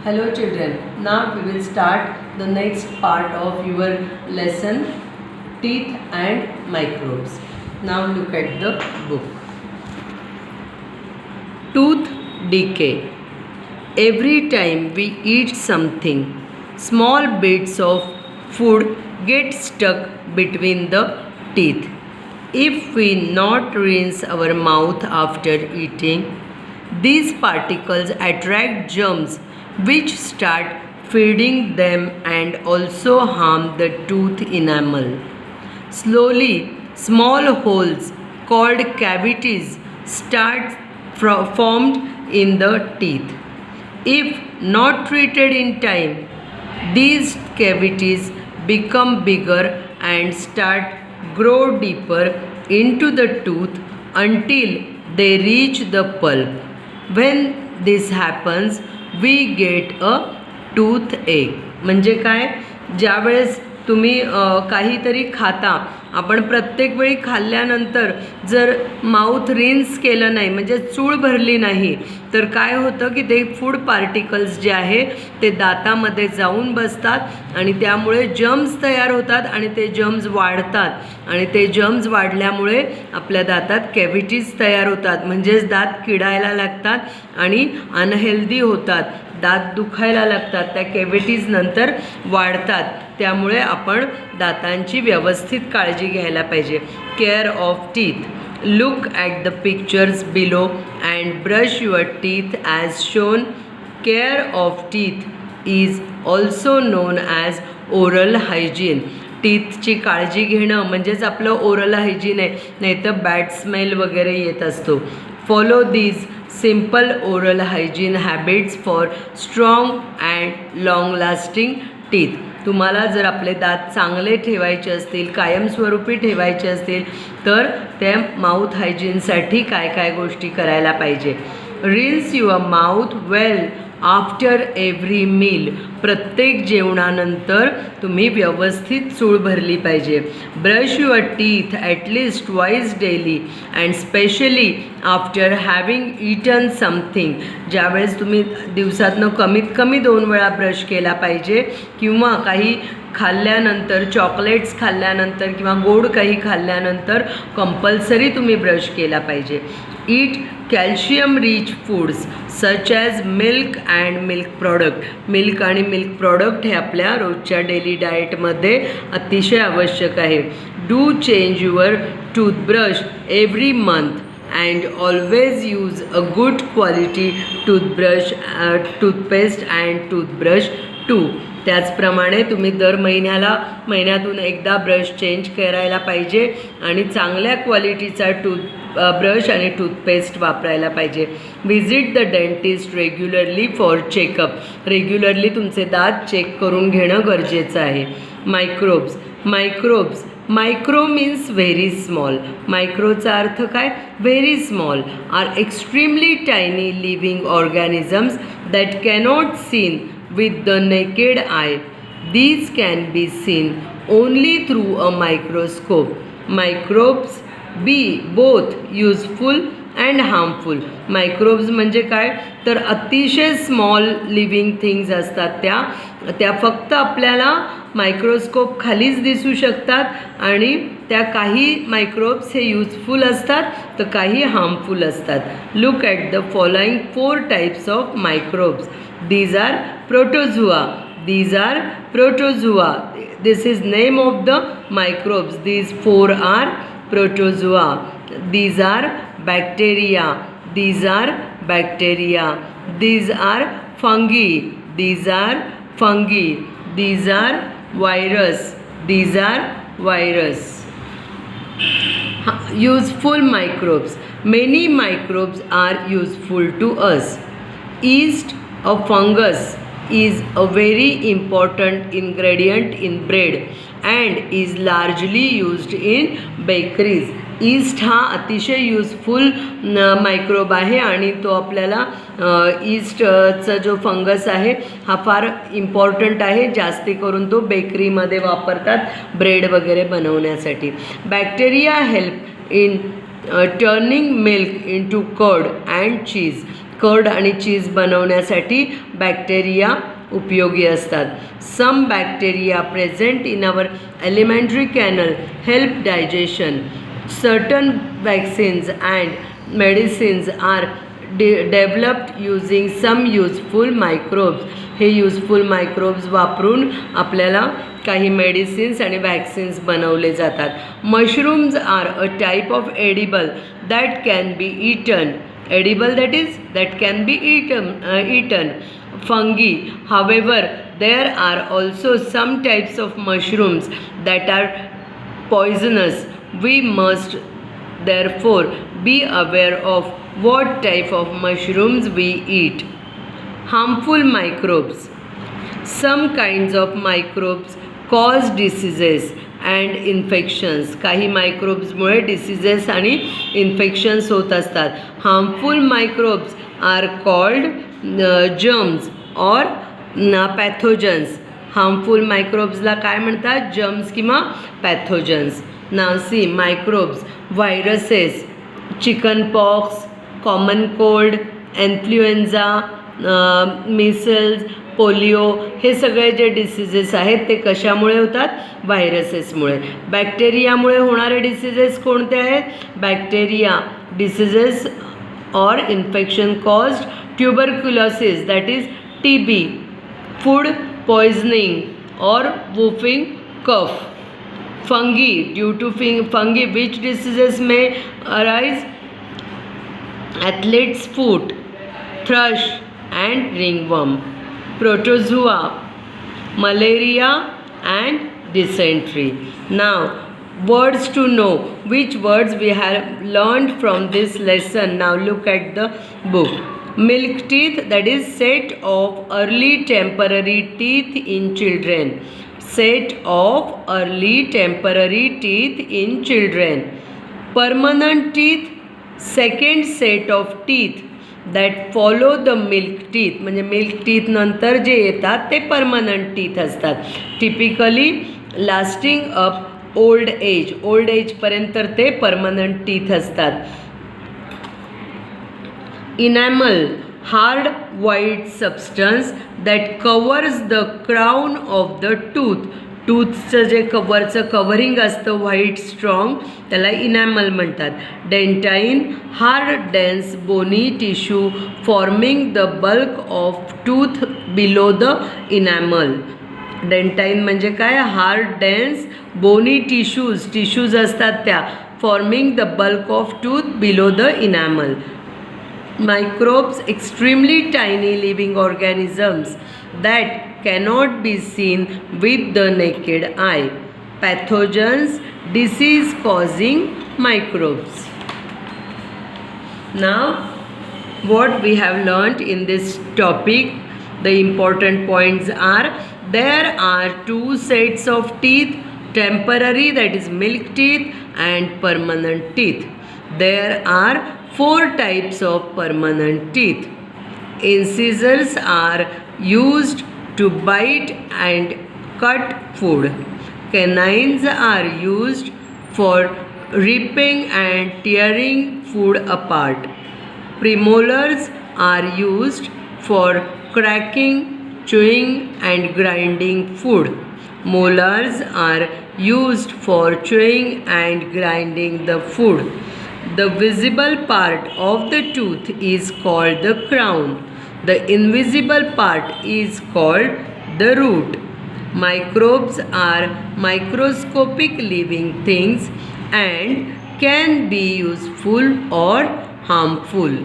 Hello children, now we will start the next part of your lesson, teeth and microbes. Now look at the book. Tooth decay. Every time we eat something, small bits of food get stuck between the teeth. If we not rinse our mouth after eating, these particles attract germs which start feeding them and also harm the tooth enamel. Slowly, small holes called cavities start formed in the teeth. If not treated in time, these cavities become bigger and start grow deeper into the tooth until they reach the pulp. When this happens, we get a toothache. म्हणजे काय, ज्यावेळेस तुम्ही काहीतरी खाता, आपण प्रत्येक वेळी खाल्ल्यानंतर जर माउथ रिन्स केलं नाही, म्हणजे चूळ भरली नाही, तर काय होतं की ते फूड पार्टिकल्स जे आहे ते दातामध्ये जाऊन बसतात आणि त्यामुळे जर्म्स तयार होतात आणि ते जर्म्स वाढतात आणि ते जर्म्स वाढल्यामुळे आपल्या दातात कॅव्हिटीज तयार होतात, म्हणजेच दात किडायला लागतात आणि अनहेल्दी होतात, दात दुखायला लागतात, त्या कॅव्हिटीज नंतर वाढतात. त्यामुळे आपण दातांची व्यवस्थित काळजी घ्यायला पाहिजे. Care of teeth. Look at the pictures below and brush your teeth as shown. Care of teeth is also known as oral hygiene. टीथची काळजी घेणं म्हणजेच आपलं ओरल हायजीन आहे, नाहीतर बॅड स्मेल वगैरे येत असतो. Follow these simple oral hygiene habits for strong and long lasting teeth. तुम्हाला जर आपले दात चांगले ठेवायचे असतील, कायमस्वरूपी ठेवायचे असतील, तर त्या माउथ हायजीनसाठी काय काय गोष्टी करायला पाहिजे. Rinse your mouth well after every meal. प्रत्येक जेवणानंतर तुम्ही व्यवस्थित चूळ भरली पाहिजे. Brush your teeth at least twice daily and specially after having eaten something. ज्यावेळेस तुम्ही दिवसातनं कमीत कमी 2 वेळा ब्रश केला पाहिजे किंवा काही खाल्ल्यानंतर, चॉकलेट्स खाल्ल्यानंतर किंवा गोड काही खाल्ल्यानंतर कंपल्सरी तुम्ही ब्रश केला पाहिजे. Eat calcium rich foods such as milk and milk product. Milk आणि मिल्क प्रॉडक्ट हे आपल्या रोजच्या डेली डाएटमध्ये अतिशय आवश्यक आहे. Do change your toothbrush every month and always use a good quality toothpaste and toothbrush too. त्याचप्रमाणे तुम्ही दर महिन्यातून एकदा ब्रश चेंज करायला पाहिजे आणि चांगल्या क्वालिटीचा ब्रश आणि टूथपेस्ट वापरायला पाहिजे. Visit the dentist regularly for checkup. Regularly तुमचे दात चेक करून घेणं गरजेचं आहे. Microbes. Micro means very small. मायक्रोचा अर्थ काय? Very small. Are extremely tiny living organisms that cannot seen with the naked eye. These can be seen only through a microscope. Microbes be both useful and harmful. Microbes म्हणजे काय, तर अतिशय small living things असतात. त्या फक्त आपल्याला microscope खालीच दिसू शकतात आणि त्या काही मायक्रोब्स हे युजफुल असतात तर काही हार्मफुल असतात. Look at the following 4 types of microbes. These are protozoa. This is name of the microbes. These 4 are protozoa. These are bacteria. These are fungi. These are virus. Useful microbes. Many microbes are useful to us. Yeast, a fungus, is a very important ingredient in bread and is largely used in bakeries. East हा अतिशय useful microbe आहे आणि तो आपल्याला ईस्टचा जो fungus आहे हा फार इम्पॉर्टंट आहे. जास्ती करून तो बेकरीमध्ये वापरतात ब्रेड वगैरे बनवण्यासाठी. Bacteria help in turning milk into curd and cheese. Curd आणि चीज बनवण्यासाठी बॅक्टेरिया उपयोगी असतात. Some bacteria present in our alimentary canal help digestion. Certain vaccines and medicines are developed using some useful microbes. हे useful microbes वापरून आपल्याला काही medicines आणि vaccines बनवले जातात. Mushrooms are a type of edible that can be eaten. Edible, that can be eaten. Fungi, however, there are also some types of mushrooms that are poisonous. We must therefore be aware of what type of mushrooms we eat. Harmful microbes. Some kinds of microbes cause diseases and infections. काही मायक्रोब्समुळे diseases आणि infections होत असतात. Harmful microbes are called germs or pathogens. Harmful मायक्रोब्सला काय म्हणतात? Germs किंवा pathogens. Now see microbes. Viruses, chicken pox, common cold, influenza, measles, polio, हे सगळे जे डिसीजेस आहेत ते कशामुळे होतात? व्हायरसेसमुळे. बॅक्टेरियामुळे होणारे डिसीजेस कोणते आहेत? बॅक्टेरिया डिसीजेस और infection caused tuberculosis, that is TB, food poisoning और whooping cough. Fungi, due to fungi which diseases में arise? Athlete's foot, thrush and ringworm. Protozoa, malaria and dysentery. Now, words to know. Which words we have learned from this lesson? Now look at the book. Milk teeth, that is set of early temporary teeth in children. Set of early temporary teeth in children. Permanent teeth, second set of teeth that follow the milk teeth. म्हणजे milk teeth नंतर जे येतात ते permanent teeth असतात. Typically lasting up old age. Old एजपर्यंत ते permanent teeth असतात. Enamel, hard white substance that covers the crown of the tooth. टूथचं जे वरचं कव्हरिंग असतं व्हाईट स्ट्रॉंग, त्याला इनॅमल म्हणतात. Dentine, hard dense bony tissue forming the bulk of tooth below the enamel. Dentine म्हणजे काय? Hard dense bony tissues असतात त्या forming the bulk of tooth below the enamel. Microbes, extremely tiny living organisms that cannot be seen with the naked eye. Pathogens, disease causing microbes. Now, what we have learnt in this topic, the important points are: there are two sets of teeth, temporary, that is milk teeth, and permanent teeth. There are 4 types of permanent teeth. Incisors are used to bite and cut food. Canines are used for ripping and tearing food apart. Premolars are used for cracking, chewing and grinding food. Molars are used for chewing and grinding the food. The visible part of the tooth is called the crown. The invisible part is called the root. Microbes are microscopic living things and can be useful or harmful.